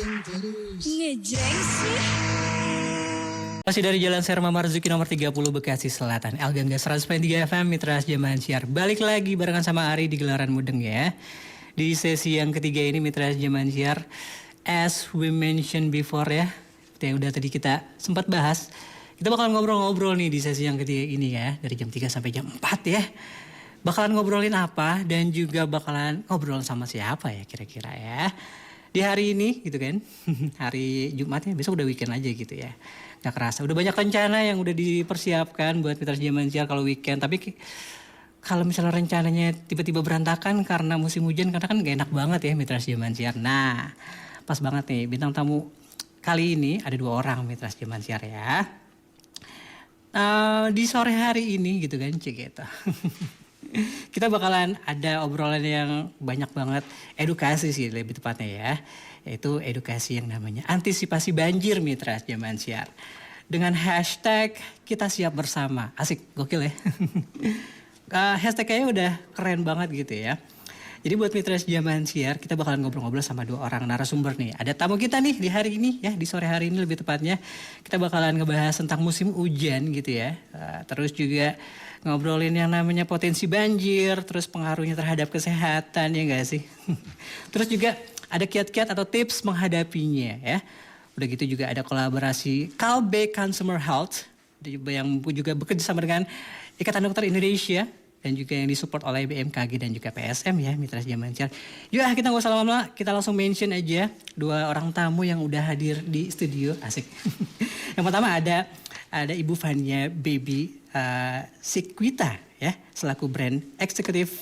Ngejreng sih. Masih dari Jalan Serma Marzuki nomor 30 Bekasi Selatan. El Gangga 100.3 FM Mitra Zaman Siar. Balik lagi barengan sama Ari di Gelaran Mudeng ya. Di sesi yang ketiga ini Mitra Zaman Siar, as we mentioned before ya, yang udah tadi kita sempat bahas, kita bakalan ngobrol-ngobrol nih di sesi yang ketiga ini ya, dari jam 3 sampai jam 4 ya. Bakalan ngobrolin apa dan juga bakalan ngobrol sama siapa ya kira-kira ya. Di hari ini gitu kan, hari Jumat ya, besok udah weekend aja gitu ya. Gak kerasa, udah banyak rencana yang udah dipersiapkan buat Mitra Zaman Siar kalau weekend. Tapi kalau misalnya rencananya tiba-tiba berantakan karena musim hujan, karena kan gak enak banget ya Mitra Zaman Siar. Nah, pas banget nih bintang tamu kali ini ada 2 orang Mitra Zaman Siar ya. Di sore hari ini gitu kan, cek gitu. Kita bakalan ada obrolan yang banyak banget, edukasi sih lebih tepatnya ya. Yaitu edukasi yang namanya antisipasi banjir Mitra Zaman Siar. Dengan hashtag kita siap bersama. Asik, gokil ya. Hashtagnya udah keren banget gitu ya. Jadi buat Mitra Zaman Siar, kita bakalan ngobrol-ngobrol sama 2 orang narasumber nih. Ada tamu kita nih di hari ini ya, di sore hari ini lebih tepatnya. Kita bakalan ngebahas tentang musim hujan gitu ya. Terus juga ngobrolin yang namanya potensi banjir, terus pengaruhnya terhadap kesehatan ya gak sih? Terus juga ada kiat-kiat atau tips menghadapinya ya. Udah gitu juga ada kolaborasi Kalbe Consumer Health yang juga bekerja sama dengan Ikatan Dokter Indonesia dan juga yang disupport oleh BMKG dan juga PSM ya Mitra Zaman Siar. Yuk kita gak usah lama-lama, kita langsung mention aja 2 orang tamu yang udah hadir di studio. Asik. Yang pertama ada Ibu Fania Baby Sikwita ya, selaku brand eksekutif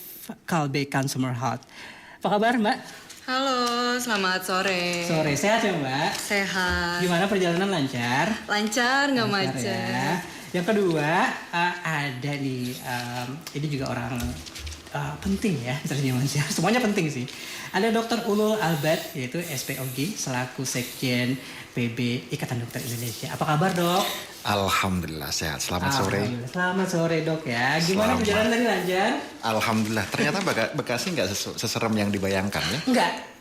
Kalbe Consumer Health. Apa kabar Mbak? Halo, selamat sore. Sore, sehat ya Mbak? Sehat. Gimana perjalanan, lancar? Lancar, nggak macet. Ya. Yang kedua ada nih, ini juga orang penting ya, semuanya penting sih. Ada Dr. Ulul Albert, yaitu SPOG, selaku Sekjen PB Ikatan Dokter Indonesia. Apa kabar Dok? Alhamdulillah sehat. Selamat sore. Selamat sore Dok ya. Gimana perjalanan tadi, lancar? Alhamdulillah. Ternyata Bekasi nggak seserem yang dibayangkan ya?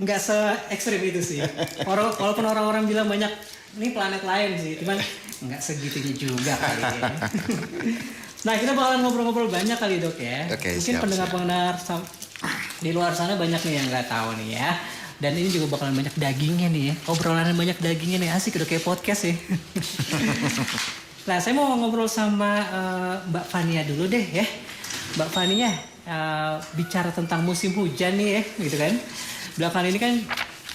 Nggak se-ekstrim itu sih. Walaupun orang-orang bilang banyak ini planet lain sih, cuman nggak segitunya juga kali ya. Nah kita bakalan ngobrol-ngobrol banyak kali Dok ya. Oke, mungkin pendengar-pendengar di luar sana banyak nih yang nggak tahu nih ya. Dan ini juga bakalan banyak dagingnya nih ya. Obrolan banyak dagingnya nih, asik udah kayak podcast ya. Nah saya mau ngobrol sama Mbak Fania dulu deh ya. Mbak Fania bicara tentang musim hujan nih ya gitu kan. Belakangan ini kan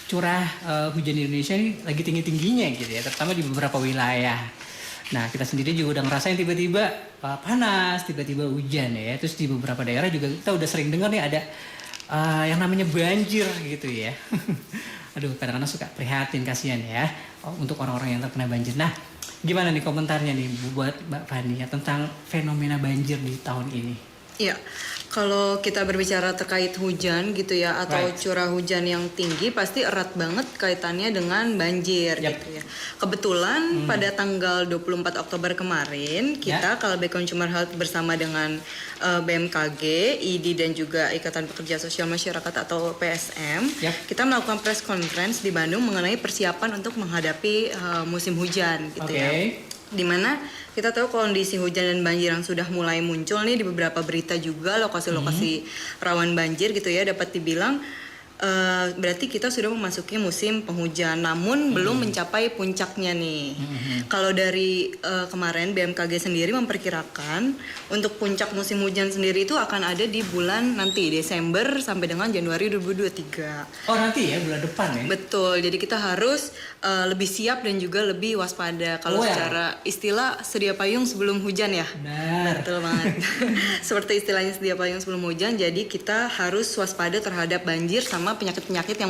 curah hujan di Indonesia ini lagi tinggi-tingginya gitu ya. Terutama di beberapa wilayah. Nah kita sendiri juga udah ngerasain tiba-tiba panas, tiba-tiba hujan ya. Terus di beberapa daerah juga kita udah sering dengar nih ada yang namanya banjir gitu ya. Aduh kadang-kadang suka prihatin, kasihan ya untuk orang-orang yang terkena banjir. Nah gimana nih komentarnya nih buat Mbak Fania tentang fenomena banjir di tahun ini? Iya, kalau kita berbicara terkait hujan gitu ya, atau curah hujan yang tinggi, pasti erat banget kaitannya dengan banjir gitu ya. Kebetulan pada tanggal 24 Oktober kemarin, kita Kalbe Consumer Health bersama dengan BMKG, ID dan juga Ikatan Pekerja Sosial Masyarakat atau PSM, kita melakukan press conference di Bandung mengenai persiapan untuk menghadapi musim hujan gitu ya. Dimana kita tahu kondisi hujan dan banjir yang sudah mulai muncul nih di beberapa berita juga, lokasi-lokasi rawan banjir gitu ya, dapat dibilang berarti kita sudah memasuki musim penghujan, namun belum mencapai puncaknya nih. Kalau dari kemarin BMKG sendiri memperkirakan untuk puncak musim hujan sendiri itu akan ada di bulan nanti Desember sampai dengan Januari 2023. Oh nanti ya, bulan depan ya? Betul, jadi kita harus lebih siap dan juga lebih waspada. Kalau secara istilah sedia payung sebelum hujan ya. Benar. Betul banget. Seperti istilahnya sedia payung sebelum hujan, jadi kita harus waspada terhadap banjir sama penyakit-penyakit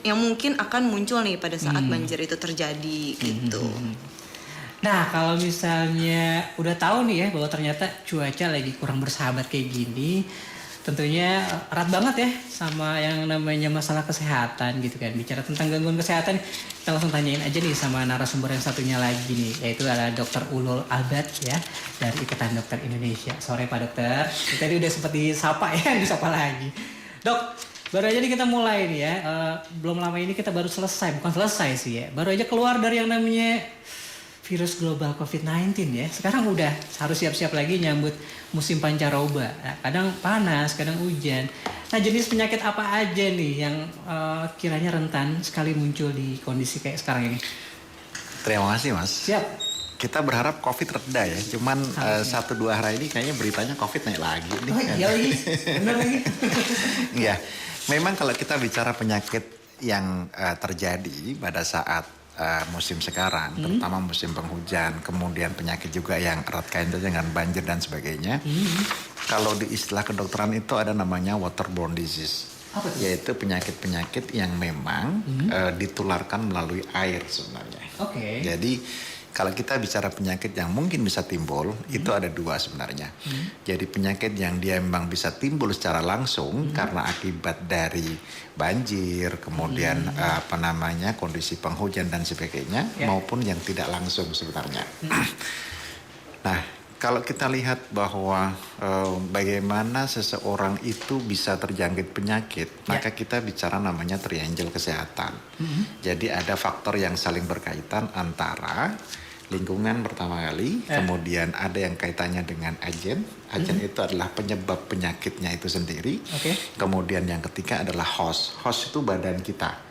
yang mungkin akan muncul nih pada saat banjir itu terjadi gitu. Nah kalau misalnya udah tahu nih ya bahwa ternyata cuaca lagi kurang bersahabat kayak gini, tentunya erat banget ya sama yang namanya masalah kesehatan gitu kan. Bicara tentang gangguan kesehatan, kita langsung tanyain aja nih sama narasumber yang satunya lagi nih, yaitu adalah Dr. Ulul Albert ya dari Ikatan Dokter Indonesia. Sore Pak Dokter, tadi udah seperti disapa ya, disapa lagi. Dok, Baru aja nih kita mulai nih ya. Belum lama ini kita baru selesai, bukan selesai sih ya. Baru aja keluar dari yang namanya virus global COVID-19 ya. Sekarang udah harus siap-siap lagi nyambut musim pancaroba. Nah, kadang panas, kadang hujan. Nah, jenis penyakit apa aja nih yang kiranya rentan sekali muncul di kondisi kayak sekarang ini? Terima kasih Mas. Siap. Kita berharap COVID reda ya. Cuman 1-2 hari ini kayaknya beritanya COVID naik lagi nih. Oh iya lagi, bener lagi. Iya, memang kalau kita bicara penyakit yang terjadi pada saat musim sekarang, terutama musim penghujan, kemudian penyakit juga yang erat kaitannya dengan banjir dan sebagainya. Kalau di istilah kedokteran itu ada namanya waterborne disease. Apa itu? Yaitu penyakit-penyakit yang memang ditularkan melalui air sebenarnya. Oke. Jadi kalau kita bicara penyakit yang mungkin bisa timbul, itu ada 2 sebenarnya. Jadi penyakit yang dia memang bisa timbul secara langsung karena akibat dari banjir, kemudian kondisi penghujan dan sebagainya, maupun yang tidak langsung sebenarnya. Nah, kalau kita lihat bahwa bagaimana seseorang itu bisa terjangkit penyakit, maka kita bicara namanya triangle kesehatan. Jadi ada faktor yang saling berkaitan antara lingkungan pertama kali, kemudian ada yang kaitannya dengan agen. Agen itu adalah penyebab penyakitnya itu sendiri. Kemudian yang ketiga adalah host. Host itu badan kita.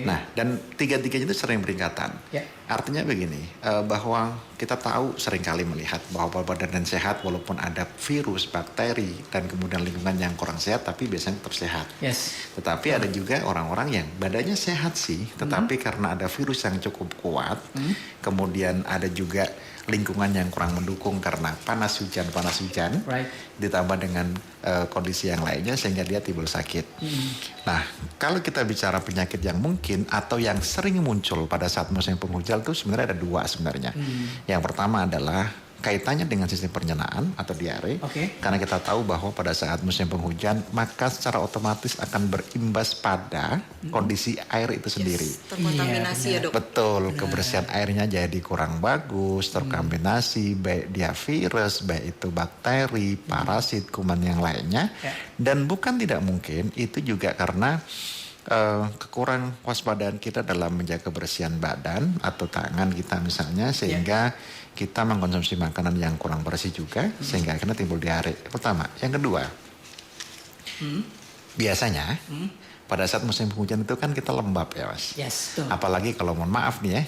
Nah, dan tiga-tiganya itu sering beringkatan. Artinya begini, bahwa kita tahu seringkali melihat bahwa badan sehat walaupun ada virus, bakteri, dan kemudian lingkungan yang kurang sehat, tapi biasanya tetap sehat. Tetapi ada juga orang-orang yang badannya sehat sih, tetapi karena ada virus yang cukup kuat, kemudian ada juga lingkungan yang kurang mendukung karena panas hujan, ditambah dengan kondisi yang lainnya sehingga dia timbul sakit. Nah, kalau kita bicara penyakit yang mungkin atau yang sering muncul pada saat musim penghujan itu sebenarnya ada 2 sebenarnya. Yang pertama adalah kaitannya dengan sistem pencernaan atau diare. Karena kita tahu bahwa pada saat musim penghujan maka secara otomatis akan berimbas pada kondisi air itu sendiri. Terkontaminasi ya dok. Betul, kebersihan airnya jadi kurang bagus, terkontaminasi baik dia virus, baik itu bakteri, parasit, kuman yang lainnya. Dan bukan tidak mungkin itu juga karena kekurangan waspadaan kita dalam menjaga kebersihan badan atau tangan kita misalnya, sehingga kita mengkonsumsi makanan yang kurang bersih juga, sehingga akhirnya timbul diare. Pertama, yang kedua, biasanya pada saat musim hujan itu kan kita lembab ya Mas. Betul. Apalagi kalau mohon maaf nih ya,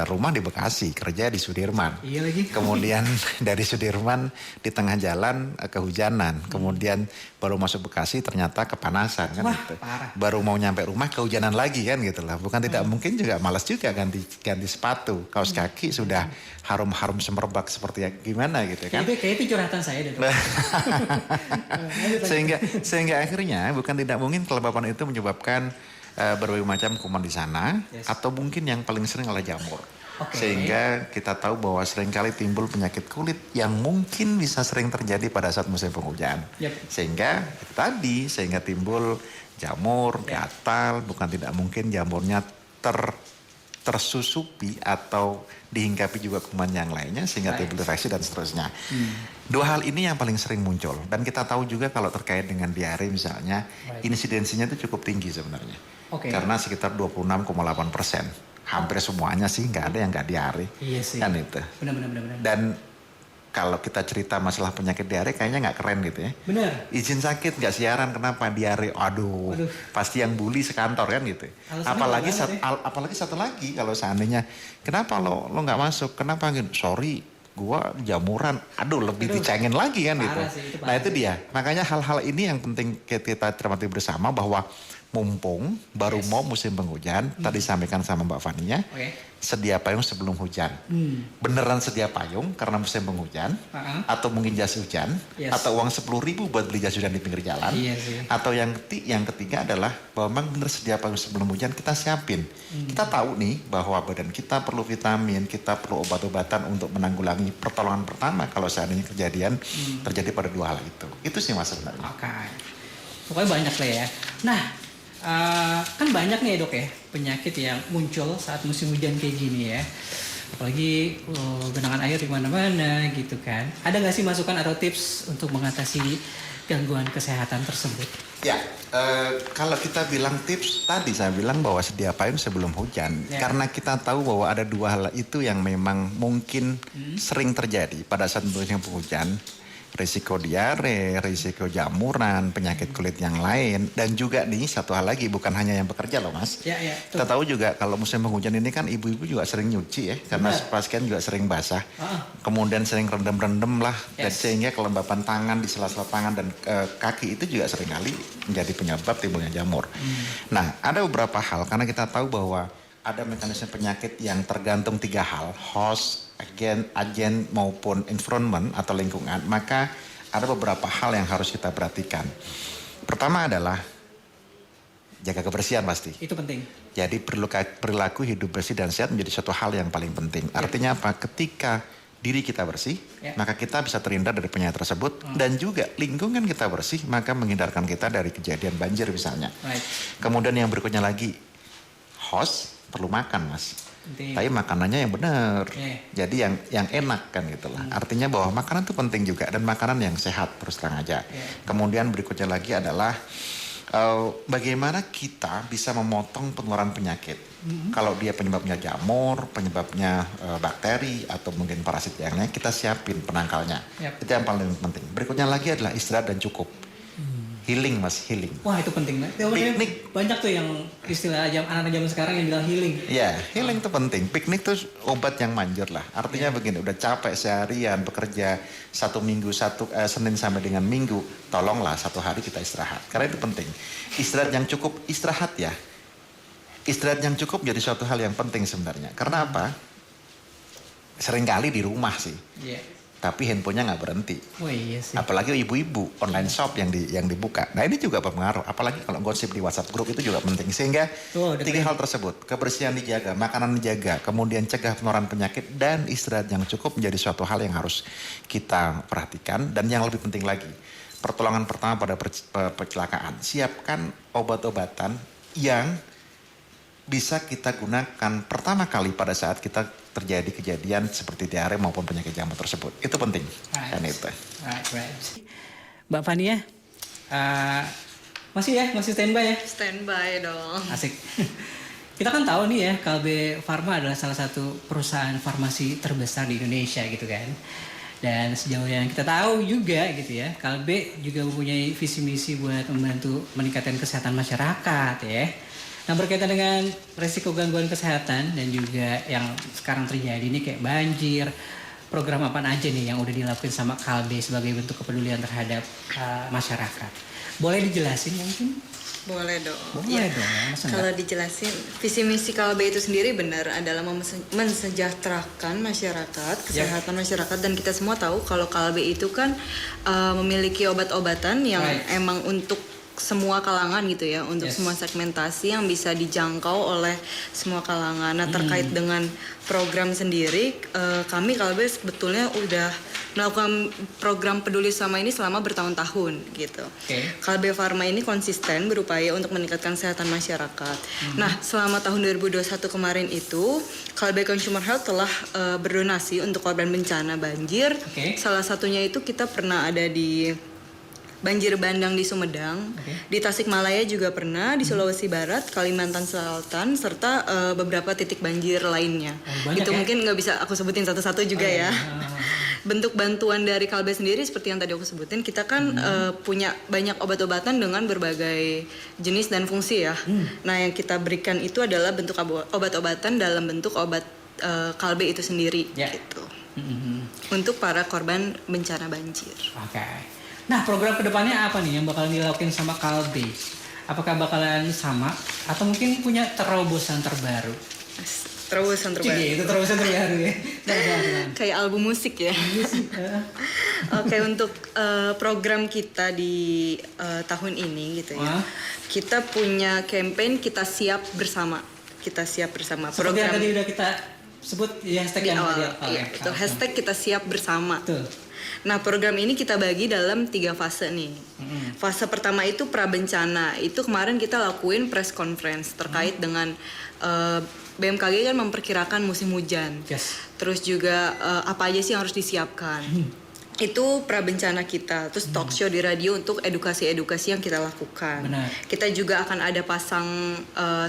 rumah di Bekasi, kerja di Sudirman. Iya lagi. Kemudian dari Sudirman di tengah jalan kehujanan. Kemudian baru masuk Bekasi ternyata kepanasan kan. Wah, gitu. parah. Baru mau nyampe rumah kehujanan lagi kan gitu lah. Bukan tidak mungkin juga malas juga ganti sepatu. Kaos kaki sudah harum-harum semerbak seperti gimana gitu kan. Kayak itu curhatan saya deh. sehingga akhirnya bukan tidak mungkin kelembapan itu menyebabkan berbagai macam kuman di sana, atau mungkin yang paling sering adalah jamur. Sehingga kita tahu bahwa seringkali timbul penyakit kulit yang mungkin bisa sering terjadi pada saat musim penghujan. Sehingga timbul jamur, gatal, bukan tidak mungkin jamurnya tersusupi atau dihinggapi juga kuman yang lainnya sehingga timbul infeksi dan seterusnya. 2 hal ini yang paling sering muncul, dan kita tahu juga kalau terkait dengan diare misalnya, insidensinya itu cukup tinggi sebenarnya. Karena sekitar 26,8%. Hampir semuanya sih nggak ada yang nggak diare. Iya sih. Kan itu. Benar. Dan kalau kita cerita masalah penyakit diare kayaknya nggak keren gitu ya. Benar. Izin sakit nggak siaran, kenapa diare? Aduh, pasti yang bully sekantor kan gitu. Apalagi satu lagi kalau seandainya, kenapa lo nggak masuk? Kenapa gitu? Sorry, gua jamuran. Aduh, lebih dicengin lagi kan gitu. Nah itu dia. Makanya hal-hal ini yang penting kita cermati bersama, bahwa mumpung baru mau musim penghujan, tadi sampaikan sama Mbak Fania, sedia payung sebelum hujan. Beneran sedia payung karena musim penghujan, atau mungkin jas hujan, atau uang 10.000 buat beli jas hujan di pinggir jalan, atau yang ketiga adalah bahwa memang bener sedia payung sebelum hujan kita siapin. Kita tahu nih bahwa badan kita perlu vitamin, kita perlu obat-obatan untuk menanggulangi pertolongan pertama kalau seandainya kejadian terjadi pada 2 hal itu. Itu sih Mas sebenarnya. Pokoknya banyak lah ya. Nah, kan banyak nih ya dok ya penyakit yang muncul saat musim hujan kayak gini ya. Apalagi genangan air di mana-mana gitu kan. Ada nggak sih masukan atau tips untuk mengatasi gangguan kesehatan tersebut? Ya, kalau kita bilang tips, tadi saya bilang bahwa sedia payung sebelum hujan. Ya. Karena kita tahu bahwa ada dua hal itu yang memang mungkin sering terjadi pada saat musim penghujan. Risiko diare, risiko jamuran, penyakit kulit yang lain. Dan juga nih satu hal lagi, bukan hanya yang bekerja loh Mas. Ya, ya. Kita tahu juga kalau musim penghujan ini kan ibu-ibu juga sering nyuci ya. Karena pasien juga sering basah. Kemudian sering rendem-rendem lah. Dan sehingga kelembapan tangan di sela-sela tangan dan kaki itu juga seringkali menjadi penyebab timbulnya jamur. Nah, ada beberapa hal karena kita tahu bahwa ada mekanisme penyakit yang tergantung 3 hal, host, agen maupun environment atau lingkungan, maka ada beberapa hal yang harus kita perhatikan. Pertama adalah jaga kebersihan pasti. Itu penting. Jadi perilaku hidup bersih dan sehat menjadi suatu hal yang paling penting. Artinya apa? Ketika diri kita bersih, maka kita bisa terhindar dari penyakit tersebut. Dan juga lingkungan kita bersih, maka menghindarkan kita dari kejadian banjir misalnya. Kemudian yang berikutnya lagi, host perlu makan Mas. Tapi makanannya yang benar. Jadi yang enak kan gitulah. Artinya bahwa makanan itu penting juga dan makanan yang sehat terus terang aja. Kemudian berikutnya lagi adalah bagaimana kita bisa memotong penularan penyakit. Kalau dia penyebabnya jamur, penyebabnya bakteri atau mungkin parasit yang lain, kita siapin penangkalnya. Itu yang paling penting. Berikutnya lagi adalah istirahat dan cukup. Healing Mas, healing. Wah itu penting banget. Piknik. Banyak tuh yang istilah anak-anak zaman sekarang yang bilang healing. Ya, healing itu penting. Piknik tuh obat yang manjur lah. Artinya begini, udah capek seharian bekerja Senin sampai dengan Minggu, tolonglah 1 hari kita istirahat. Karena itu penting. Istirahat yang cukup, istirahat ya. Istirahat yang cukup jadi suatu hal yang penting sebenarnya. Karena apa? Seringkali di rumah sih. Tapi handphonenya nggak berhenti. Oh iya sih. Apalagi ibu-ibu online shop yang dibuka. Nah ini juga berpengaruh. Apalagi kalau gosip di WhatsApp grup itu juga penting. Sehingga 3 hal tersebut, kebersihan dijaga, makanan dijaga, kemudian cegah penularan penyakit dan istirahat yang cukup menjadi suatu hal yang harus kita perhatikan. Dan yang lebih penting lagi, pertolongan pertama pada kecelakaan. Siapkan obat-obatan yang bisa kita gunakan pertama kali pada saat kita terjadi kejadian seperti diare maupun penyakit jamur tersebut. Itu penting. Kan itu. Mbak Fania, masih standby ya? Standby dong. Asik. Kita kan tahu nih ya, Kalbe Farma adalah salah satu perusahaan farmasi terbesar di Indonesia gitu kan. Dan sejauh yang kita tahu juga gitu ya, Kalbe juga mempunyai visi misi buat membantu meningkatkan kesehatan masyarakat ya. Nah berkaitan dengan resiko gangguan kesehatan dan juga yang sekarang terjadi ini kayak banjir, program apa aja nih yang udah dilakukan sama Kalbe sebagai bentuk kepedulian terhadap masyarakat? Boleh dijelasin mungkin? Boleh dong. Boleh dong. Kalau dijelasin, visi misi Kalbe itu sendiri benar adalah mensejahterakan masyarakat, kesehatan masyarakat, dan kita semua tahu kalau Kalbe itu kan memiliki obat-obatan yang emang untuk semua kalangan gitu ya, untuk semua segmentasi yang bisa dijangkau oleh semua kalangan. Nah terkait dengan program sendiri, kami Kalbe sebetulnya udah melakukan program peduli sama ini selama bertahun-tahun gitu. Kalbe Farma ini konsisten berupaya untuk meningkatkan kesehatan masyarakat. Nah selama tahun 2021 kemarin itu Kalbe Consumer Health telah berdonasi untuk korban bencana banjir. Salah satunya itu kita pernah ada di banjir bandang di Sumedang, di Tasikmalaya juga pernah, di Sulawesi Barat, Kalimantan Selatan, serta beberapa titik banjir lainnya. Itu mungkin nggak bisa aku sebutin satu-satu juga ya. Bentuk bantuan dari Kalbe sendiri seperti yang tadi aku sebutin, kita kan punya banyak obat-obatan dengan berbagai jenis dan fungsi ya. Nah yang kita berikan itu adalah bentuk obat-obatan dalam bentuk obat Kalbe itu sendiri gitu. Untuk para korban bencana banjir. Nah program kedepannya apa nih yang bakalan dilakukan sama Kalbe? Apakah bakalan sama atau mungkin punya terobosan terbaru? Terobosan terbaru. Itu terobosan terbaru ya. Kayak album musik ya. Oke, untuk program kita di tahun ini gitu ya. Kita punya campaign kita siap bersama. Kita siap bersama. Seperti yang tadi udah kita sebut ya, hashtag yang awal. Iya, itu hashtag kita siap bersama. Nah program ini kita bagi dalam 3 fase nih. Fase pertama itu prabencana. Itu kemarin kita lakuin press conference terkait dengan BMKG kan memperkirakan musim hujan. Yes. Terus juga apa aja sih yang harus disiapkan. Itu prabencana kita, terus talk show di radio untuk edukasi-edukasi yang kita lakukan. Benar. Kita juga akan ada pasang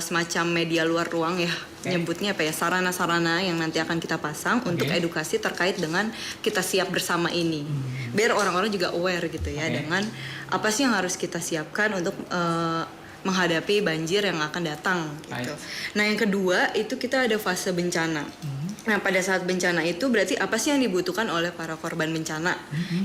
semacam media luar ruang ya, nyebutnya apa ya, sarana-sarana yang nanti akan kita pasang untuk edukasi terkait dengan kita siap bersama ini. Biar orang-orang juga aware gitu ya dengan apa sih yang harus kita siapkan untuk menghadapi banjir yang akan datang gitu. Nah, yang kedua itu kita ada fase bencana. Nah, pada saat bencana itu berarti apa sih yang dibutuhkan oleh para korban bencana?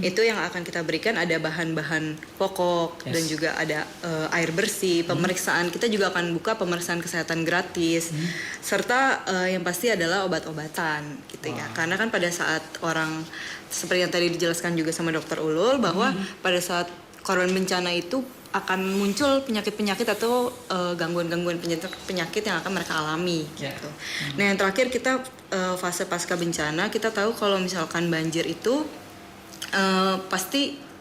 Itu yang akan kita berikan, ada bahan-bahan pokok dan juga ada air bersih, pemeriksaan. Kita juga akan buka pemeriksaan kesehatan gratis. Serta yang pasti adalah obat-obatan gitu ya. Karena kan pada saat orang seperti yang tadi dijelaskan juga sama Dokter Ulul bahwa pada saat korban bencana itu akan muncul penyakit-penyakit atau gangguan-gangguan penyakit yang akan mereka alami gitu. Nah, yang terakhir kita fase pasca bencana, kita tahu kalau misalkan banjir itu pasti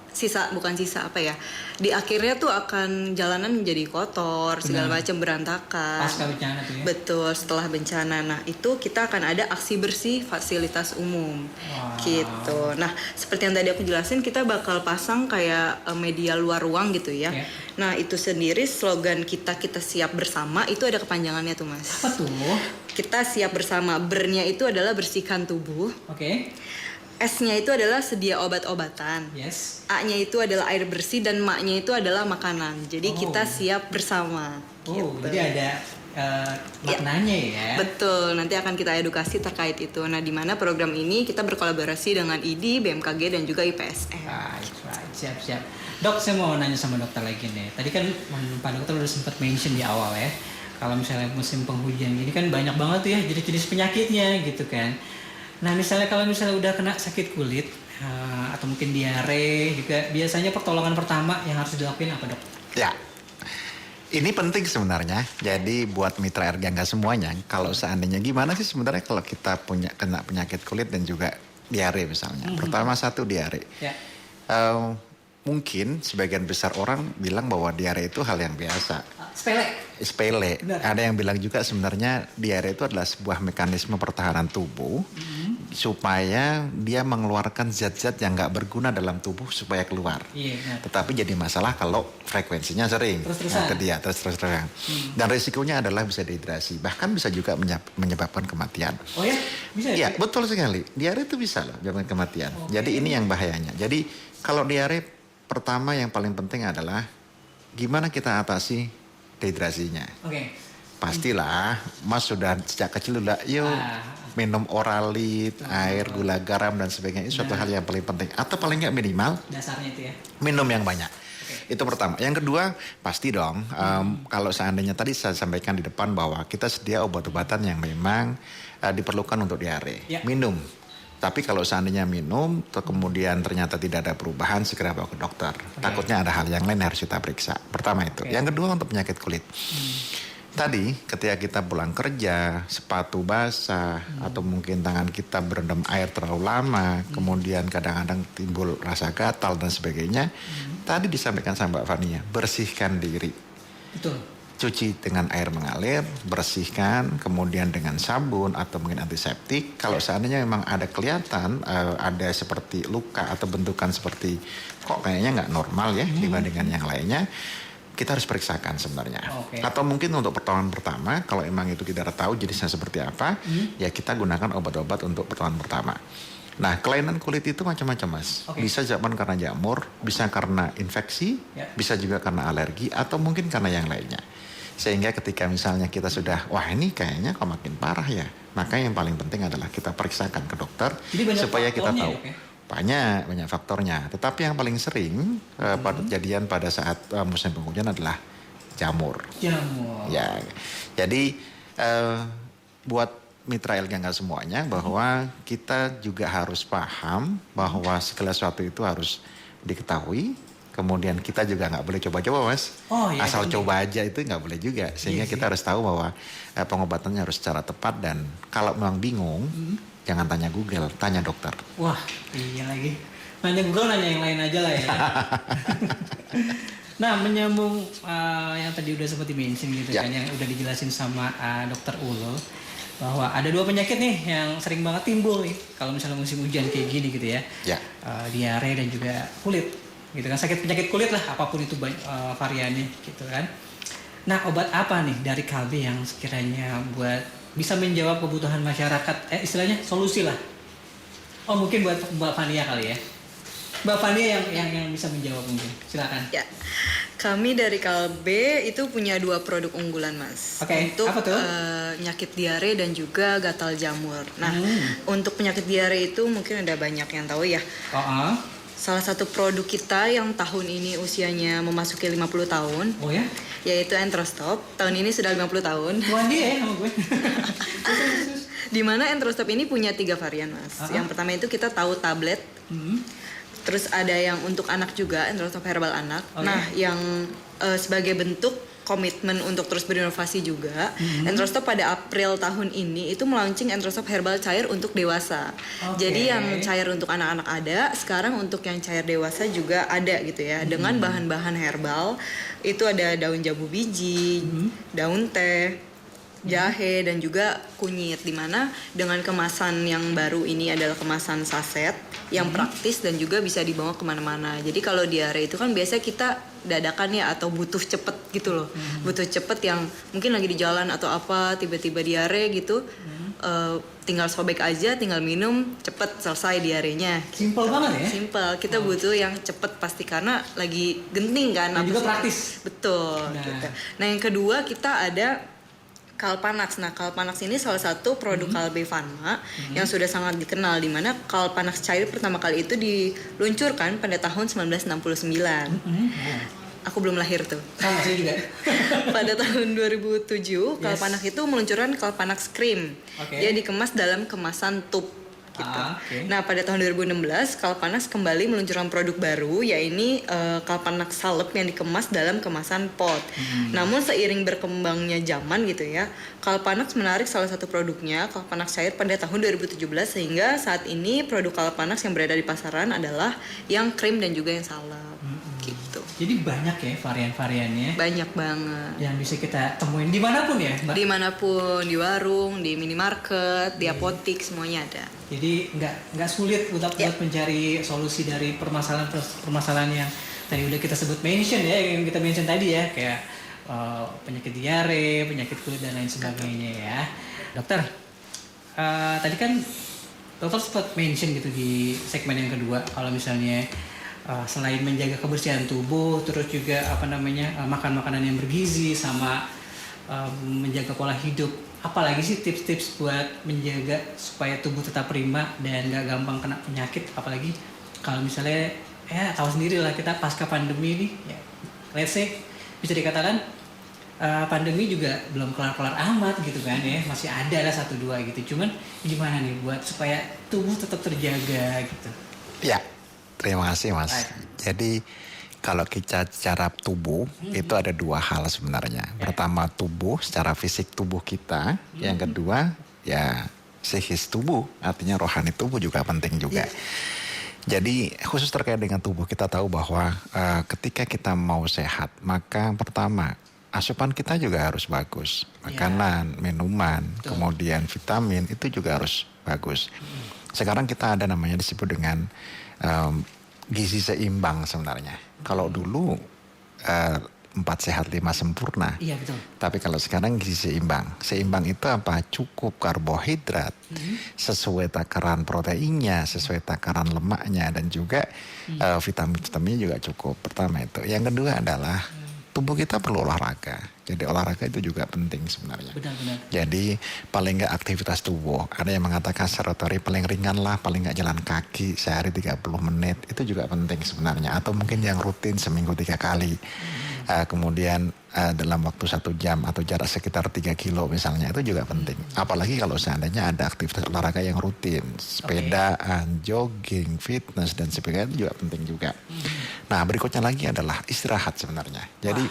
di akhirnya tuh akan jalanan menjadi kotor, segala macam berantakan. Pasca bencana tuh ya. Betul, setelah bencana. Nah, itu kita akan ada aksi bersih fasilitas umum. Gitu. Nah, seperti yang tadi aku jelasin, kita bakal pasang kayak media luar ruang gitu ya. Nah, itu sendiri slogan kita siap bersama, itu ada kepanjangannya tuh, Mas. Apa tuh? Kita siap bersama. Ber-nya itu adalah bersihkan tubuh. Oke. S-nya itu adalah sedia obat-obatan. Yes. A-nya itu adalah air bersih dan M-nya itu adalah makanan. Jadi kita siap bersama. Gitu. Jadi ada maknanya ya. Betul. Nanti akan kita edukasi terkait itu. Nah, di mana program ini kita berkolaborasi dengan IDI, BMKG dan juga IPSM. Siap. Dok, saya mau nanya sama dokter lagi nih. Tadi kan Pak Dokter udah sempat mention di awal ya. Kalau misalnya musim penghujan ini kan banyak banget tuh ya jenis-jenis penyakitnya gitu kan. Nah, kalau misalnya udah kena sakit kulit atau mungkin diare juga, biasanya pertolongan pertama yang harus dilakuin apa, Dok? Ya, ini penting sebenarnya. Jadi buat mitra Ergangga semuanya, kalau seandainya gimana sih sebenarnya kalau kita kena penyakit kulit dan juga diare misalnya. Pertama satu diare. Mungkin sebagian besar orang bilang bahwa diare itu hal yang biasa. Sepele. Ada yang bilang juga sebenarnya diare itu adalah sebuah mekanisme pertahanan tubuh supaya dia mengeluarkan zat-zat yang nggak berguna dalam tubuh supaya keluar. Tetapi jadi masalah kalau frekuensinya sering. Terus-terusan. Dan risikonya adalah bisa dehidrasi. Bahkan bisa juga menyebabkan kematian. Oh ya? Bisa ya? Iya, betul sekali. Diare itu bisa loh menyebabkan kematian. Jadi ini yang bahayanya. Jadi kalau diare, pertama yang paling penting adalah gimana kita atasi dehidrasinya. Pastilah, Mas sudah sejak kecil udah minum Oralit, air, gula garam dan sebagainya. Itu suatu hal yang paling penting. Atau paling nggak minimal dasarnya itu ya. Minum yang banyak. Itu pertama. Yang kedua, pasti dong kalau seandainya tadi saya sampaikan di depan bahwa kita sedia obat-obatan yang memang diperlukan untuk diare. Minum. Tapi kalau seandainya minum, kemudian ternyata tidak ada perubahan, segera bawa ke dokter. Takutnya ada hal yang lain yang harus kita periksa. Pertama itu. Yang kedua untuk penyakit kulit. Tadi ketika kita pulang kerja, sepatu basah, atau mungkin tangan kita berendam air terlalu lama, kemudian kadang-kadang timbul rasa gatal dan sebagainya. Tadi disampaikan sama Mbak Fania, bersihkan diri. Betul. Cuci dengan air mengalir, bersihkan, kemudian dengan sabun atau mungkin antiseptik. Kalau seandainya memang ada kelihatan ada seperti luka atau bentukan seperti kok kayaknya nggak normal ya dibandingkan yang lainnya, kita harus periksakan sebenarnya. Atau mungkin untuk pertolongan pertama, kalau emang itu kita tahu jenisnya seperti apa, ya kita gunakan obat-obat untuk pertolongan pertama. Nah, kelainan kulit itu macam-macam, Mas. Bisa disebabkan karena jamur, bisa karena infeksi, bisa juga karena alergi, atau mungkin karena yang lainnya. Sehingga ketika misalnya kita sudah, wah ini kayaknya kok makin parah ya, maka yang paling penting adalah kita periksakan ke dokter supaya kita tahu. Banyak faktornya. Tetapi yang paling sering pada kejadian pada saat musim penghujan adalah jamur. Ya, jadi buat mitra Ergangga semuanya bahwa kita juga harus paham bahwa segala sesuatu itu harus diketahui. Kemudian kita juga nggak boleh coba-coba, Mas. Asal coba aja itu nggak boleh juga. Sehingga kita harus tahu bahwa pengobatannya harus secara tepat. Dan kalau memang bingung, jangan tanya Google, tanya dokter. Wah, iya lagi. Nanya Google, nanya yang lain aja lah ya. Nah, menyambung yang tadi udah sempat di-mention gitu kan, yang udah dijelasin sama Dokter Ulul. bahwa ada 2 penyakit nih yang sering banget timbul nih kalau misalnya musim hujan kayak gini gitu ya. Ya. Diare dan juga kulit gitu kan, sakit penyakit kulit lah apapun itu variannya gitu kan. Nah, obat apa nih dari Kalbe yang sekiranya buat bisa menjawab kebutuhan masyarakat, istilahnya solusi lah. Oh, mungkin buat Mbak Fania kali ya. Mbak Fania yang bisa menjawab mungkin. Silakan. Ya, kami dari Kalbe itu punya 2 produk unggulan, Mas. Oke, Untuk apa tuh? penyakit diare dan juga gatal jamur. Nah, untuk penyakit diare itu mungkin ada banyak yang tahu ya. Salah satu produk kita yang tahun ini usianya memasuki 50 tahun, Oh ya? yaitu Entrostop. Tahun ini sudah 50 tahun. Tuan dia ya sama gue. Di mana Entrostop ini punya 3 varian, Mas. Yang pertama itu kita tahu tablet. Terus ada yang untuk anak juga, Entrostop herbal anak. Okay. Nah, yang sebagai bentuk komitmen untuk terus berinovasi juga, Entrostop pada April tahun ini itu melaunching Entrostop herbal cair untuk dewasa. Jadi yang cair untuk anak-anak ada, sekarang untuk yang cair dewasa juga ada gitu ya. Dengan bahan-bahan herbal, itu ada daun jambu biji, daun teh, jahe, dan juga kunyit. Dimana dengan kemasan yang baru ini adalah kemasan saset yang praktis dan juga bisa dibawa kemana-mana. Jadi kalau diare itu kan biasa kita dadakan ya, atau butuh cepet gitu loh. Butuh cepet yang mungkin lagi di jalan atau apa, tiba-tiba diare gitu. Tinggal sobek aja, tinggal minum, cepet selesai diarenya. Simpel banget ya? Simpel. Kita butuh yang cepet pasti karena lagi genting kan. Dan juga napasnya. praktis. Betul. Gitu. Nah, yang kedua kita ada Kalpanax. Nah, Kalpanax ini salah satu produk Kalbe Pharma yang sudah sangat dikenal, di mana Kalpanax cair pertama kali itu diluncurkan pada tahun 1969. Aku belum lahir tuh. Sama saya juga. Pada tahun 2007, Kalpanax itu meluncurkan Kalpanax Cream. Dia dikemas dalam kemasan tube. Gitu. Nah, pada tahun 2016 Kalpanax kembali meluncurkan produk baru, yaitu Kalpanax Salep yang dikemas dalam kemasan pot. Namun seiring berkembangnya zaman gitu ya, Kalpanax menarik salah satu produknya, Kalpanax cair, pada tahun 2017, sehingga saat ini produk Kalpanax yang berada di pasaran adalah yang krim dan juga yang salep. Gitu. Jadi banyak ya varian-variannya. Banyak banget. Yang bisa kita temuin dimanapun ya, Mbak? Dimanapun, di warung, di minimarket, di apotik, semuanya ada. Jadi nggak sulit buat mencari solusi dari permasalahan yang tadi udah kita sebut mention ya, yang kita mention tadi ya, kayak penyakit diare, penyakit kulit dan lain sebagainya ya. Dokter, tadi kan dokter sempat mention gitu di segmen yang kedua kalau misalnya selain menjaga kebersihan tubuh, terus juga makan makanan yang bergizi sama menjaga pola hidup. Apalagi sih tips-tips buat menjaga supaya tubuh tetap prima dan gak gampang kena penyakit, apalagi kalau misalnya ya tahu sendiri lah kita pasca pandemi ini ya, let's say bisa dikatakan pandemi juga belum kelar-kelar amat gitu kan ya, masih ada lah 1-2 gitu. Cuman gimana nih buat supaya tubuh tetap terjaga gitu? Ya, terima kasih Mas. Jadi kalau kita secara tubuh itu ada 2 hal sebenarnya. Pertama tubuh, secara fisik tubuh kita. Yang kedua ya psikis tubuh, artinya rohani tubuh juga penting juga. Jadi khusus terkait dengan tubuh, kita tahu bahwa ketika kita mau sehat, maka pertama asupan kita juga harus bagus. Makanan, minuman, kemudian vitamin itu juga harus bagus. Sekarang kita ada namanya disebut dengan gizi seimbang sebenarnya. Kalau dulu 4 sehat 5 sempurna. Iya betul. Tapi kalau sekarang gizi seimbang. Seimbang itu apa? Cukup karbohidrat, sesuai takaran proteinnya, sesuai takaran lemaknya, dan juga vitamin-vitaminnya juga cukup. Pertama itu. Yang kedua adalah tubuh kita perlu olahraga. Jadi olahraga itu juga penting sebenarnya. Benar-benar. Jadi paling nggak aktivitas tubuh. Ada yang mengatakan serotori paling ringan lah, paling nggak jalan kaki sehari 30 menit. Itu juga penting sebenarnya. Atau mungkin yang rutin seminggu 3 kali. Kemudian dalam waktu 1 jam atau jarak sekitar 3 kilo misalnya, itu juga penting. Apalagi kalau seandainya ada aktivitas olahraga yang rutin. Sepedaan, jogging, fitness, dan sebagainya itu juga penting juga. Nah berikutnya lagi adalah istirahat sebenarnya. Jadi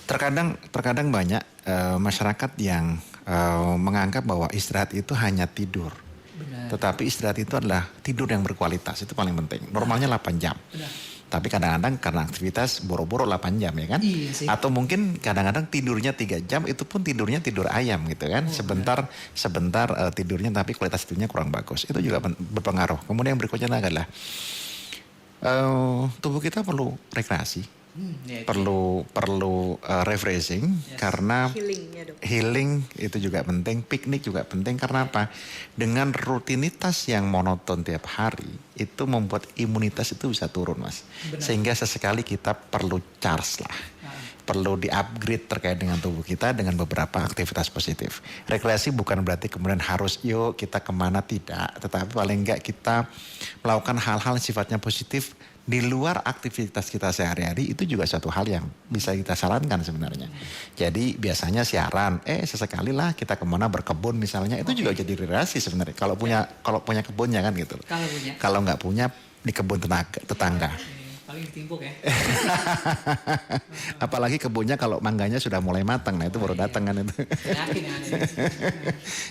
terkadang banyak masyarakat yang menganggap bahwa istirahat itu hanya tidur. Benar. Tetapi istirahat itu adalah tidur yang berkualitas, itu paling penting. Normalnya 8 jam. Benar. Tapi kadang-kadang karena aktivitas boro-boro 8 jam ya kan? Iya sih. Atau mungkin kadang-kadang tidurnya 3 jam itu pun tidurnya tidur ayam gitu kan. Sebentar tidurnya tapi kualitas tidurnya kurang bagus. Itu juga berpengaruh. Kemudian yang berikutnya adalah tubuh kita perlu rekreasi. Perlu refreshing karena Healing ya dok. healing itu juga penting, piknik juga penting karena apa? Dengan rutinitas yang monoton tiap hari itu membuat imunitas itu bisa turun mas. Sehingga sesekali kita perlu charge lah. Perlu di-upgrade terkait dengan tubuh kita dengan beberapa aktivitas positif. Rekreasi bukan berarti kemudian harus yuk kita kemana, tidak. Tetapi paling enggak kita melakukan hal-hal yang sifatnya positif di luar aktivitas kita sehari-hari, itu juga suatu hal yang bisa kita sarankan sebenarnya. Jadi biasanya siaran, sesekali lah kita kemana berkebun misalnya, itu juga jadi rekreasi sebenarnya. Kalau punya kebunnya kan gitu. Kalau nggak punya di kebun tetangga. Paling ditimpuk ya. Apalagi kebunnya kalau mangganya sudah mulai matang, nah itu baru datang kan itu.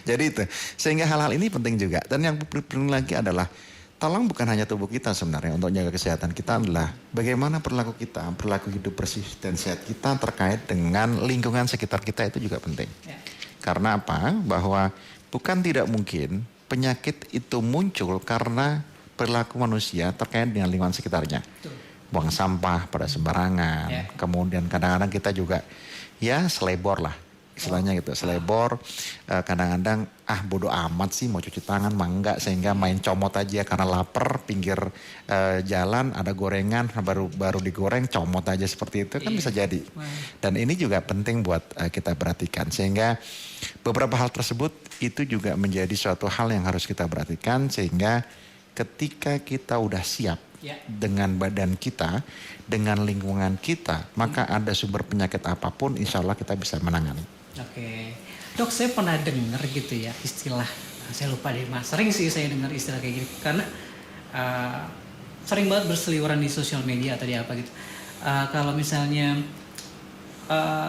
Jadi itu, sehingga hal-hal ini penting juga. Dan yang penting lagi adalah tolong bukan hanya tubuh kita sebenarnya untuk menjaga kesehatan kita adalah bagaimana perilaku kita, perilaku hidup bersih dan sehat kita terkait dengan lingkungan sekitar kita itu juga penting. Karena apa? Bahwa bukan tidak mungkin penyakit itu muncul karena perilaku manusia terkait dengan lingkungan sekitarnya. Buang sampah pada sembarangan, kemudian kadang-kadang kita juga ya selebor lah. Istilahnya gitu, selebor, kadang-kadang bodo amat sih mau cuci tangan mah enggak, sehingga main comot aja karena lapar, pinggir jalan ada gorengan baru digoreng comot aja seperti itu kan bisa jadi. Dan ini juga penting buat kita perhatikan, sehingga beberapa hal tersebut itu juga menjadi suatu hal yang harus kita perhatikan, sehingga ketika kita udah siap dengan badan kita, dengan lingkungan kita, maka ada sumber penyakit apapun insya Allah kita bisa menangani. Oke, dok, saya pernah dengar gitu ya istilah, saya lupa deh mas, sering sih saya dengar istilah kayak gini karena sering banget berseliweran di sosial media atau di apa gitu. Kalau misalnya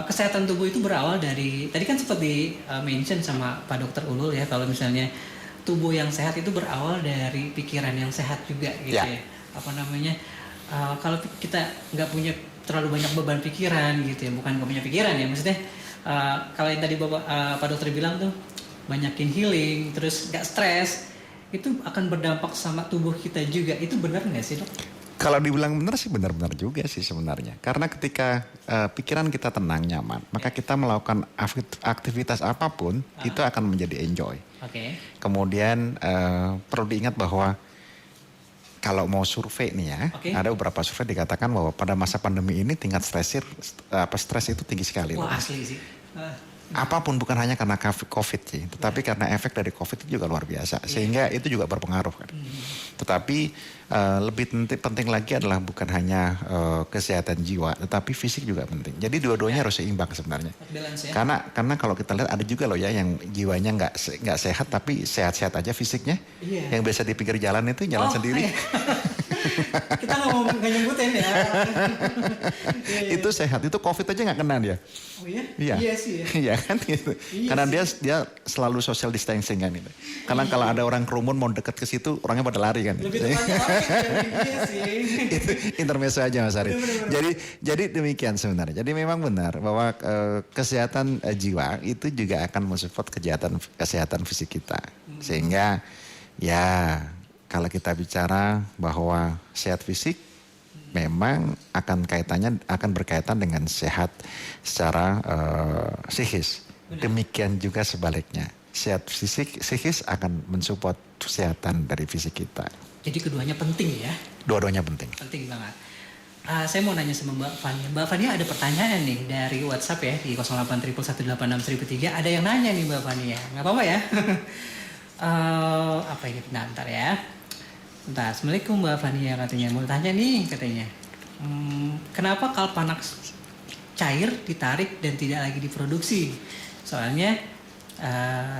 kesehatan tubuh itu berawal dari, tadi kan sempat di mention sama Pak Dokter Ulul ya, kalau misalnya tubuh yang sehat itu berawal dari pikiran yang sehat juga gitu ya. Apa namanya? Kalau kita nggak punya terlalu banyak beban pikiran gitu ya, bukan nggak punya pikiran ya, maksudnya kalau yang tadi Pak Dokter bilang tuh banyakin healing, terus nggak stres, itu akan berdampak sama tubuh kita juga. Itu benar nggak sih dok? Kalau dibilang benar sih benar-benar juga sih sebenarnya. Karena ketika pikiran kita tenang, nyaman, maka kita melakukan aktivitas apapun itu akan menjadi enjoy. Kemudian perlu diingat bahwa kalau mau survei nih ya, ada beberapa survei dikatakan bahwa pada masa pandemi ini tingkat stres itu tinggi sekali. Wah asli sih. Apapun, bukan hanya karena COVID sih, tetapi karena efek dari COVID itu juga luar biasa, sehingga itu juga berpengaruh kan. Tetapi lebih penting lagi adalah bukan hanya kesehatan jiwa, tetapi fisik juga penting. Jadi dua-duanya harus seimbang sebenarnya. Balance, ya? Karena kalau kita lihat ada juga loh ya yang jiwanya nggak sehat tapi sehat-sehat aja fisiknya. Yang biasa di pinggir jalan itu jalan sendiri. Kita nggak nyebutin ya. Itu sehat, itu COVID aja nggak kena dia. Oh iya? Iya. Iya sih ya. Iya kan gitu. Karena dia selalu social distancing kan gitu. Karena kalau ada orang kerumun mau deket ke situ orangnya pada lari kan. Lebih tepatnya iya sih. Itu intermezzo aja Mas Arif. Jadi demikian sebenarnya. Jadi memang benar bahwa kesehatan jiwa itu juga akan mensupport kesehatan fisik kita. Sehingga ya kalau kita bicara bahwa sehat fisik memang akan berkaitan dengan sehat secara psikis. Demikian juga sebaliknya. Sehat psikis akan mensupport kesehatan dari fisik kita. Jadi keduanya penting ya? Dua-duanya penting. Penting banget. Saya mau nanya sama Mbak Fania. Mbak Fania ada pertanyaan nih dari WhatsApp ya di 0811861003. Ada yang nanya nih Mbak Fania. Nggak apa-apa ya? Apa ini? Bentar ya. Bentar. Assalamualaikum Mbak Fania katanya. Mau tanya nih katanya. Kenapa Kalpanax cair ditarik dan tidak lagi diproduksi? Soalnya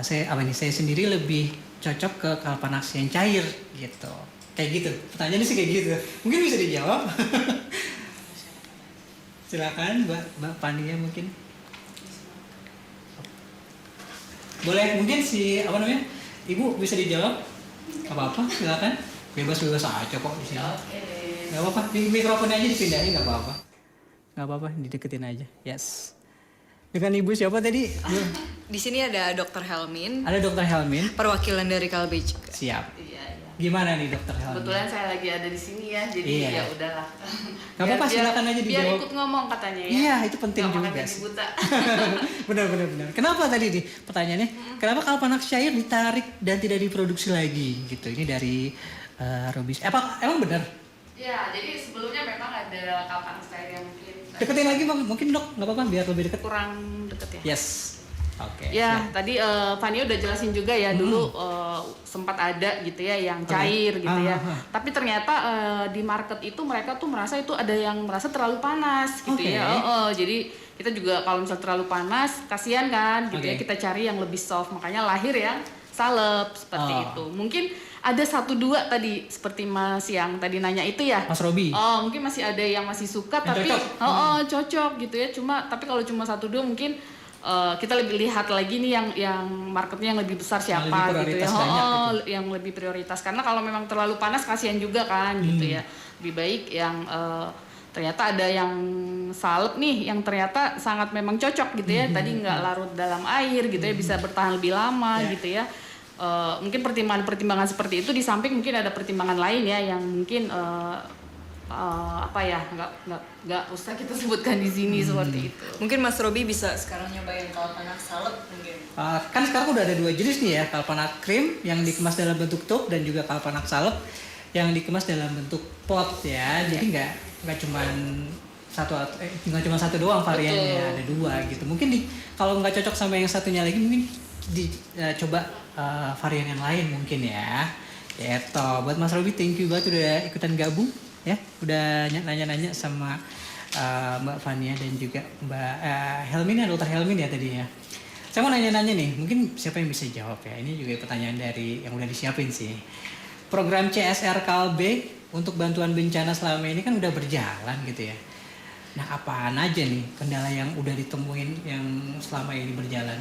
saya sendiri lebih cocok ke Kalpanax yang cair gitu. Kayak gitu. Pertanyaannya sih kayak gitu. Mungkin bisa dijawab. Silakan Mbak Fania mungkin. Boleh mungkin Ibu bisa dijawab? Apa-apa silakan. Bebas aja kok di sini. Nggak apa-apa, mikrofonnya aja dipindahin nggak apa-apa. Nggak apa-apa, dideketin aja. Yes. Dengan ibu siapa tadi? Di sini ada Dokter Helmin, Ada Dokter Helmin. perwakilan dari Kalbe juga. Siap. Iya, iya. Gimana nih Dokter Helmin? Kebetulan saya lagi ada di sini ya, jadi Iya. ya udahlah. Gak apa-apa, silakan aja Biar dijawab. ikut ngomong katanya ya. Iya, itu penting Nggak juga makan jadi sih. buta. Benar. Kenapa tadi nih pertanyaannya? Kenapa Kalpanax Cair ditarik dan tidak diproduksi lagi? Gitu. Ini dari Robis. Emang benar? Ya, jadi sebelumnya memang ada kapan saya yang mungkin Deketin lagi bang, mungkin dok, nggak apa-apa biar lebih deket. kurang deket ya. Yes. Oke. Ya, siap. tadi Fania udah jelasin juga ya dulu sempat ada gitu ya yang cair gitu ya. Tapi ternyata di market itu mereka tuh merasa itu ada yang merasa terlalu panas gitu Oke. ya. Jadi kita juga kalau misal terlalu panas kasihan kan gitu ya, Oke. kita cari yang lebih soft. Makanya lahir yang salep seperti Oh. itu. Mungkin ada 1-2 tadi seperti Mas yang tadi nanya itu ya. Mas Robi. Oh, mungkin masih ada yang masih suka Yang tapi cocok. cocok gitu ya. Tapi kalau cuma 1-2 mungkin kita lebih lihat lagi nih yang marketnya yang lebih besar Yang siapa lebih gitu ya. prioritas banyak gitu. Yang lebih prioritas karena kalau memang terlalu panas kasihan juga kan gitu ya. Lebih baik yang ternyata ada yang salep nih yang ternyata sangat memang cocok gitu ya. Tadi nggak larut dalam air gitu ya, bisa bertahan lebih lama Ya. gitu ya. Mungkin pertimbangan-pertimbangan seperti itu di samping mungkin ada pertimbangan lain ya yang mungkin apa ya nggak usah kita sebutkan di sini seperti itu. Mungkin Mas Robi bisa sekarang nyobain Kalpanax salep mungkin. Kan sekarang udah ada 2 jenis nih ya, Kalpanax Cream yang dikemas dalam bentuk tube dan juga Kalpanax Salep yang dikemas dalam bentuk pot ya. Jadi nggak cuman nggak cuma satu doang variannya, Betul. ada 2 gitu. Mungkin kalau nggak cocok sama yang satunya lagi mungkin coba varian yang lain mungkin ya. Gitu. Buat Mas Robi, thank you banget udah ikutan gabung ya. Udah nanya-nanya sama Mbak Fania dan juga Mbak Helmin ya, Dokter Helmin ya tadi ya. Saya mau nanya-nanya nih, mungkin siapa yang bisa jawab ya. Ini juga pertanyaan dari yang udah disiapin sih. Program CSR Kalbe untuk bantuan bencana selama ini kan udah berjalan gitu ya. Nah, apaan aja nih kendala yang udah ditemuin yang selama ini berjalan?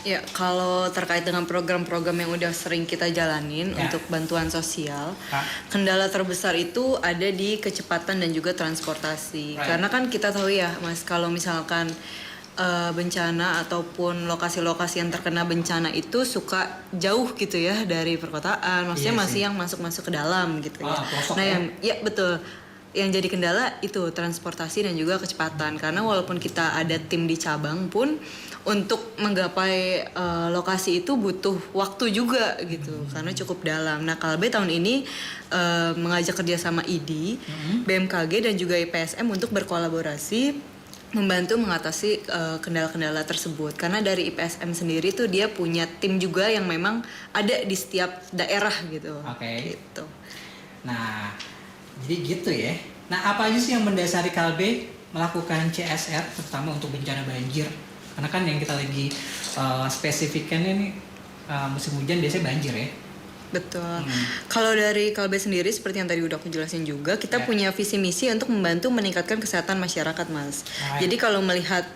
Ya, kalau terkait dengan program-program yang udah sering kita jalanin Ya. untuk bantuan sosial, Kak. kendala terbesar itu ada di kecepatan dan juga transportasi. Right. Karena kan kita tahu ya, Mas, kalau misalkan bencana ataupun lokasi-lokasi yang terkena bencana itu suka jauh gitu ya dari perkotaan. Maksudnya Iya masih sih. yang masuk-masuk ke dalam gitu ya. Pelosok Nah, ya. ya betul. Yang jadi kendala itu transportasi dan juga kecepatan. Karena walaupun kita ada tim di cabang pun untuk menggapai lokasi itu butuh waktu juga gitu karena cukup dalam. Nah, Kalbe tahun ini mengajak kerjasama ID, BMKG dan juga IPSM untuk berkolaborasi membantu mengatasi kendala-kendala tersebut. Karena dari IPSM sendiri tuh dia punya tim juga yang memang ada di setiap daerah gitu. Oke. Gitu. Nah, jadi gitu ya. Nah, apa aja sih yang mendasari Kalbe melakukan CSR terutama untuk bencana banjir? Karena kan yang kita lagi spesifikkannya nih musim hujan biasanya banjir ya. Betul. Kalau dari Kalbe sendiri seperti yang tadi udah aku jelasin juga, kita punya visi misi untuk membantu meningkatkan kesehatan masyarakat, Mas. Right. Jadi kalau melihat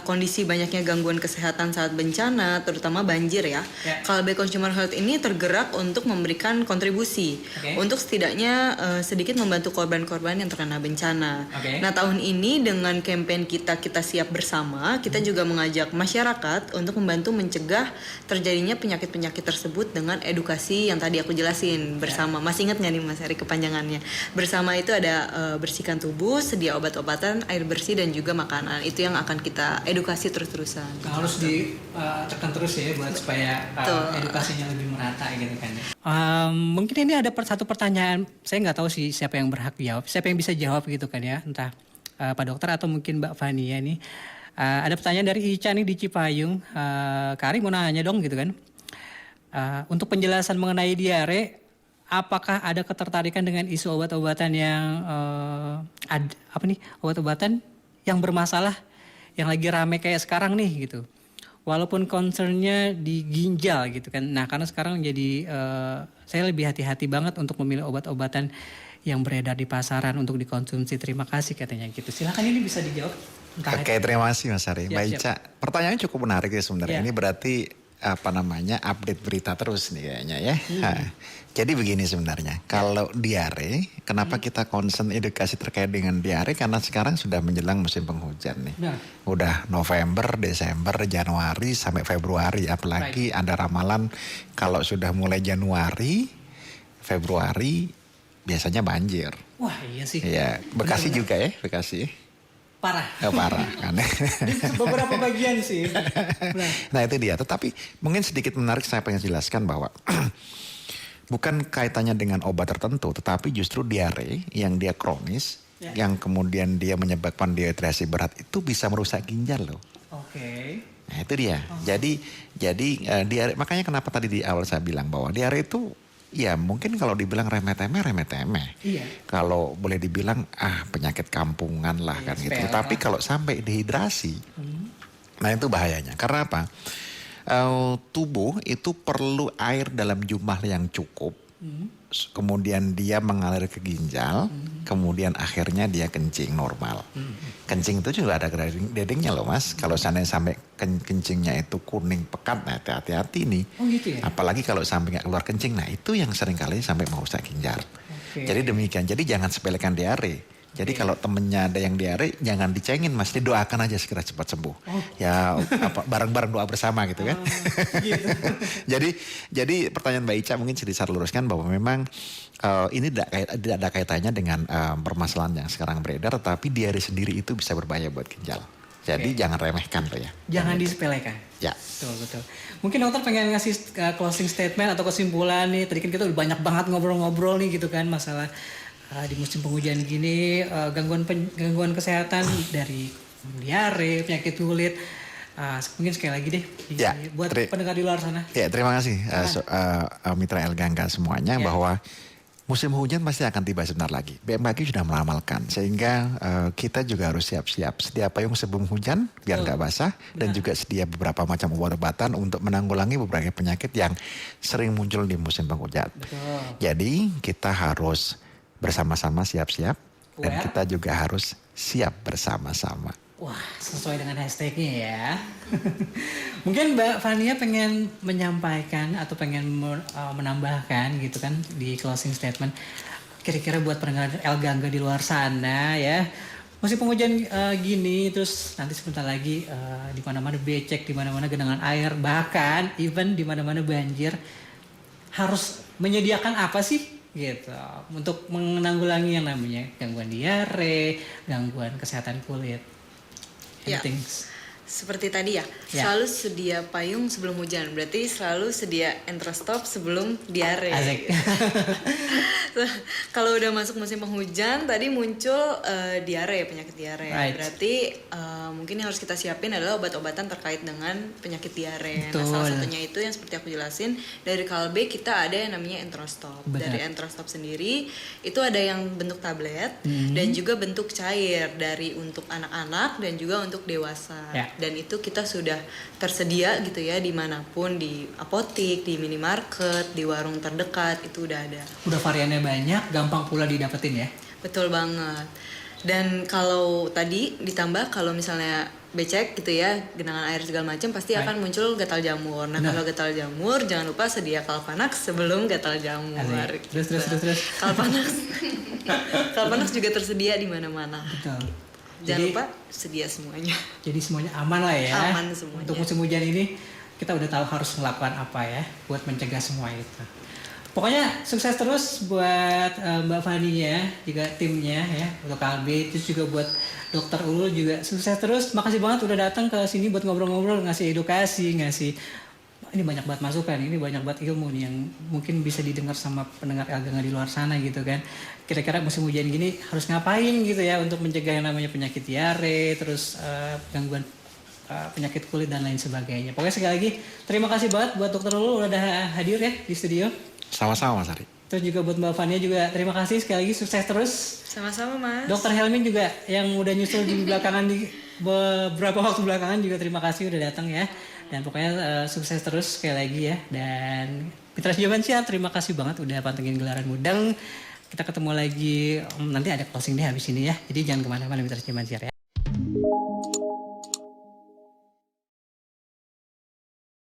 kondisi banyaknya gangguan kesehatan saat bencana, terutama banjir ya, Ya. Kalbe Consumer Health ini tergerak untuk memberikan kontribusi Oke. untuk setidaknya sedikit membantu korban-korban yang terkena bencana. Oke. Nah, tahun ini dengan campaign kita siap bersama, kita juga mengajak masyarakat untuk membantu mencegah terjadinya penyakit-penyakit tersebut dengan edukasi yang tadi aku jelasin bersama. Masih ingat nggak nih Mas Ari kepanjangannya? Bersama itu ada bersihkan tubuh, sedia obat-obatan, air bersih dan juga makanan. Itu yang akan kita edukasi terus-terusan. Harus ditekan terus ya buat supaya Betul. edukasinya lebih merata gitu kan ya. Mungkin ini ada satu pertanyaan, saya nggak tahu sih siapa yang berhak jawab, siapa yang bisa jawab gitu kan ya, entah Pak Dokter atau mungkin Mbak Fania nih. Ada pertanyaan dari Ica nih di Cipayung, Kari mau nanya dong gitu kan. Untuk penjelasan mengenai diare, apakah ada ketertarikan dengan isu obat-obatan yang obat-obatan yang bermasalah, yang lagi rame kayak sekarang nih gitu. Walaupun concernnya di ginjal gitu kan. Nah karena sekarang jadi saya lebih hati-hati banget untuk memilih obat-obatan yang beredar di pasaran untuk dikonsumsi. Terima kasih katanya gitu. Silakan ini bisa dijawab. Entah Oke, terima kasih Mas Ari. Siap, Mbak siap. Ica, pertanyaannya cukup menarik ya sebenarnya. Ya. Ini berarti update berita terus nih kayaknya ya. Nah, jadi begini sebenarnya, kalau diare, kenapa kita concern edukasi terkait dengan diare? Karena sekarang sudah menjelang musim penghujan nih. Nah. Udah November, Desember, Januari sampai Februari, apalagi ada ramalan kalau sudah mulai Januari, Februari biasanya banjir. Wah iya sih. Ya, Bekasi juga ya, Bekasi. Parah. Parah kan. Di beberapa bagian sih. Nah itu dia. Tetapi mungkin sedikit menarik saya pengen jelaskan bahwa bukan kaitannya dengan obat tertentu, tetapi justru diare yang dia kronis, yang kemudian dia menyebabkan dehidrasi berat itu bisa merusak ginjal loh. Oke. Nah itu dia. Jadi diare, makanya kenapa tadi di awal saya bilang bahwa diare itu ya mungkin kalau dibilang remeh-temeh. Iya. Kalau boleh dibilang penyakit kampungan lah kan gitu. Tapi kalau sampai dehidrasi, nah itu bahayanya. Karena apa? Tubuh itu perlu air dalam jumlah yang cukup. Kemudian dia mengalir ke ginjal, kemudian akhirnya dia kencing normal. Kencing itu juga ada gradingnya loh mas. Kalau seandainya sampai kencingnya itu kuning pekat, nah hati-hati nih. Oh gitu ya? Apalagi kalau sampai nggak keluar kencing, nah itu yang seringkali sampai merusak ginjal. Jadi demikian, jadi jangan sepelekan diare. Jadi kalau temennya ada yang diare, jangan dicengin mas, didoakan aja segera cepat sembuh. Ya bareng-bareng doa bersama gitu kan. Gitu. jadi pertanyaan Mbak Ica mungkin sedikit saya luruskan bahwa memang ini tidak ada kaitannya dengan permasalahan yang sekarang beredar, tapi diare sendiri itu bisa berbahaya buat ginjal. Jadi jangan remehkan loh ya. Jangan disepelekan. Ya. Betul. Mungkin dokter pengen ngasih closing statement atau kesimpulan nih. Tadi kan kita udah banyak banget ngobrol-ngobrol nih gitu kan masalah di musim penghujan gini, gangguan kesehatan dari diare, penyakit kulit. Mungkin sekali lagi deh buat pendengar di luar sana. Ya, terima kasih Mitra El Gangga semuanya bahwa musim hujan pasti akan tiba sebentar lagi. BMKG sudah meramalkan sehingga kita juga harus siap-siap. Sedia payung sebelum hujan biar nggak basah dan juga sedia beberapa macam obat-obatan untuk menanggulangi beberapa penyakit yang sering muncul di musim penghujan. Jadi kita harus bersama-sama siap-siap dan kita juga harus siap bersama-sama. Wah, sesuai dengan hashtagnya ya. Mungkin Mbak Fania pengen menyampaikan atau pengen menambahkan gitu kan di closing statement. Kira-kira buat pendengar El Gangga di luar sana ya. Musim penghujan gini, terus nanti sebentar lagi di mana-mana becek, di mana-mana genangan air, bahkan even di mana-mana banjir. Harus menyediakan apa sih? Gitu untuk menanggulangi yang namanya gangguan diare, gangguan kesehatan kulit. Anything. Seperti tadi ya, selalu sedia payung sebelum hujan. Berarti selalu sedia entrostop sebelum diare. Asik. Kalau udah masuk musim penghujan, tadi muncul diare, penyakit diare. Berarti mungkin yang harus kita siapin adalah obat-obatan terkait dengan penyakit diare. Nah, salah satunya itu yang seperti aku jelasin, dari Kalbe kita ada yang namanya entrostop. Dari entrostop sendiri itu ada yang bentuk tablet dan juga bentuk cair, dari untuk anak-anak dan juga untuk dewasa. Dan itu kita sudah tersedia gitu ya dimanapun, di apotik, di minimarket, di warung terdekat itu udah ada. Udah variannya banyak, gampang pula didapetin ya. Betul banget. Dan kalau tadi ditambah kalau misalnya becek gitu ya, genangan air segala macam pasti akan muncul gatal jamur. Nah kalau gatal jamur jangan lupa sedia Kalpanax sebelum gatal jamur. Terus. Kalpanax juga tersedia di mana-mana. Betul. Jangan lupa sedia semuanya. Jadi semuanya aman lah ya. Aman semuanya. Untuk musim hujan ini kita udah tahu harus melakukan apa ya buat mencegah semua itu. Pokoknya sukses terus buat Mbak Fani ya, juga timnya ya, untuk Kalbe, terus juga buat Dokter Ulul juga sukses terus. Makasih banget udah datang ke sini buat ngobrol-ngobrol, ngasih edukasi, ini banyak banget masukan, ini banyak banget ilmu nih yang mungkin bisa didengar sama pendengar El Gangga di luar sana gitu kan. Kira-kira musim hujan gini harus ngapain gitu ya untuk mencegah yang namanya penyakit diare, terus gangguan penyakit kulit dan lain sebagainya. Pokoknya sekali lagi terima kasih banget buat Dokter Ulul udah hadir ya di studio. Sama-sama Mas Ari. Terus juga buat Mbak Fania juga terima kasih sekali lagi, sukses terus. Sama-sama Mas. Dokter Helmin juga yang udah nyusul di belakangan di beberapa waktu belakangan juga terima kasih udah datang ya. Dan pokoknya sukses terus sekali lagi ya. Dan Mitra Jamansyah terima kasih banget udah pantengin Gelaran Mudeng. Kita ketemu lagi nanti ada closing deh habis ini ya. Jadi jangan kemana-mana Mitra Jamansyah ya.